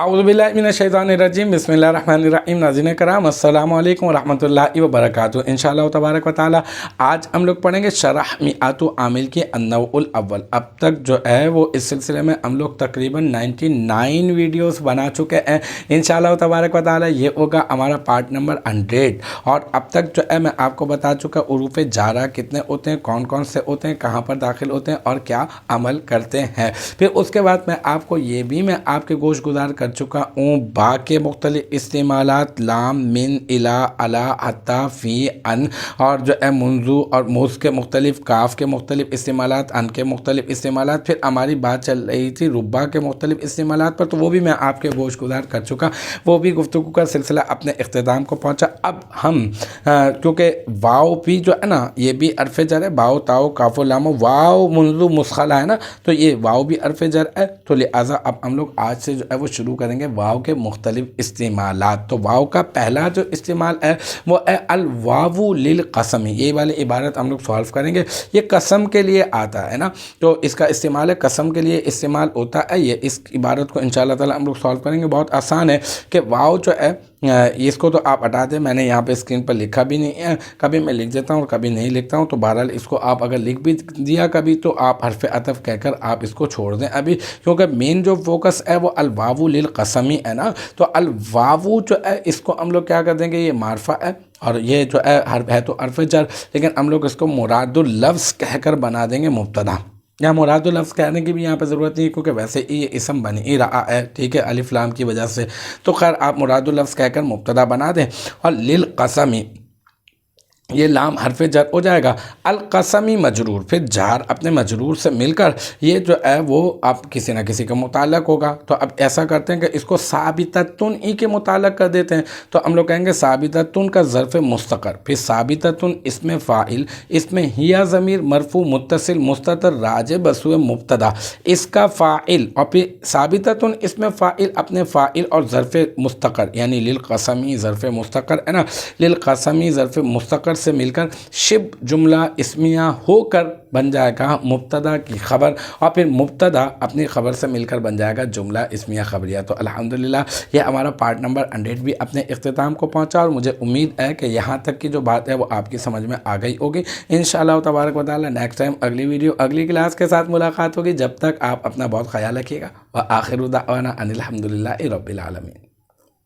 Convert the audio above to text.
औज़ुबिल्लाहिमिनश्शैतानिर्रजीम बिस्मिल्लाहिर्रहमानिर्रहीम। नाज़रीन कराम अस्सलामु अलैकुम वरहमतुल्लाहि वबरकातुहू। इंशाअल्लाह तबारक व तआला आज हम लोग पढ़ेंगे शरह मिआतु आमिल की अन्नौउल अव्वल। अब तक जो है वो इस सिलसिले में हम लोग तकरीबन 99 वीडियोस बना चुके हैं। इंशाअल्लाह तबारक व तआला ये होगा हमारा पार्ट नंबर 100। और अब तक जो है मैं आपको बता चुका उरूफ़ जारा कितने होते हैं, कौन कौन से होते हैं, कहाँ पर दाखिल होते हैं और क्या अमल करते हैं। फिर उसके बाद मैं आपको ये भी मैं आपके गोश गुजार कर चुका हूँ बा के मुख्तलिफ इस्तेमालात, लाम, मिन, इला, अला, हत्ता, फ़ी, अन और जो है मुंजू और मूस के मुख्तलिफ, काफ के मुख्तलिफ इस्तेमालात, अन के मुख्तलिफ इस्तेमालात। फिर हमारी बात चल रही थी रुब्बा के मुख्तलिफ इस्तेमालात पर, तो वो भी मैं आपके गोश गुजार कर चुका। वो भी गुफ्तगू का सिलसिला अपने इख्तिताम को पहुँचा। अब हम क्योंकि वाव भी जो है ना ये भी अरफ़ जर है, बाओ ताओ काफ़ो लामो वाव मुंजू मुस्खला है ना, तो ये वाव भी अरफ़ जर है। तो लिहाजा अब हम लोग आज से जो है वो शुरू करेंगे वाव के मुख्तलिफ इस्तेमालात। तो वाव का पहला जो इस्तेमाल है वो है अल वावु लिल कसम। ये वाली इबारत हम लोग सॉल्व करेंगे। ये कसम के लिए आता है ना, तो इसका इस्तेमाल है, कसम के लिए इस्तेमाल होता है। ये इस इबारत को इंशाअल्लाह ताला हम लोग सॉल्व करेंगे। बहुत आसान है कि वाव जो है इसको तो आप हटा दें, मैंने यहाँ पे स्क्रीन पर लिखा भी नहीं है, कभी मैं लिख देता हूँ और कभी नहीं लिखता हूँ। तो बहरहाल इसको आप अगर लिख भी दिया कभी तो आप हरफ अतफ कहकर आप इसको छोड़ दें अभी, क्योंकि मेन जो फोकस है वो अलवावु लिल कसमी है ना। तो अलवावु जो है इसको हम लोग क्या कर देंगे, ये मारफा है और ये जो है हर है तो हरफ जर, लेकिन हम लोग इसको मुरादुल लफ्ज़ कहकर बना देंगे मुब्तदा। यहाँ मुरादुल लफ्ज़ कहने की भी यहाँ पर ज़रूरत नहीं है, क्योंकि वैसे ही ये इसम बन ही रहा है, ठीक है, अलिफ लाम की वजह से। तो खैर आप मुरादुल लफ्ज़ कहकर मुब्तदा बना दें। और लिल कसमी ये लाम हरफ जर हो जाएगा। अल कसमी मजरूर, फिर जार अपने मजरूर से मिलकर ये जो है वो आप किसी न किसी का मुताल्लक होगा। तो अब ऐसा करते हैं कि इसको साबिततुन ई के मुताल्लक कर देते हैं। तो हम लोग कहेंगे साबिततुन का ज़र्फ़ मुस्तक़र, फिर साबिततुन इसमें फ़ाइल, इसमें हिया ज़मीर मरफू मुत्तसिल मुस्ततर राज बसुए मुब्तदा, इसका फ़ाइल, और फिर साबिततुन इसमें फ़ाइल अपने फ़ाइल और ज़र्फ़ मुस्तक़र यानी लिल कसमी ज़र्फ़ मुस्तक़र है ना, लिल कसमी ज़र्फ़ मुस्तक़र से मिलकर शिब जुमला इस्मिया होकर बन जाएगा मुब्तदा की खबर, और फिर मुब्तदा अपनी खबर से मिलकर बन जाएगा जुमला इस्मिया खबरिया। तो अल्हम्दुलिल्लाह ये हमारा पार्ट नंबर 100 भी अपने इख्तिताम को पहुंचा और मुझे उम्मीद है कि यहाँ तक की जो बात है वो आपकी समझ में आ गई होगी। इंशाअल्लाह तबारक व तआला नेक्स्ट टाइम अगली वीडियो अगली क्लास के साथ मुलाकात होगी। जब तक आप अपना बहुत ख्याल रखिएगा। व आखिरु दावाना अनिल हम्दुलिल्लाहि रब्बिल आलमीन।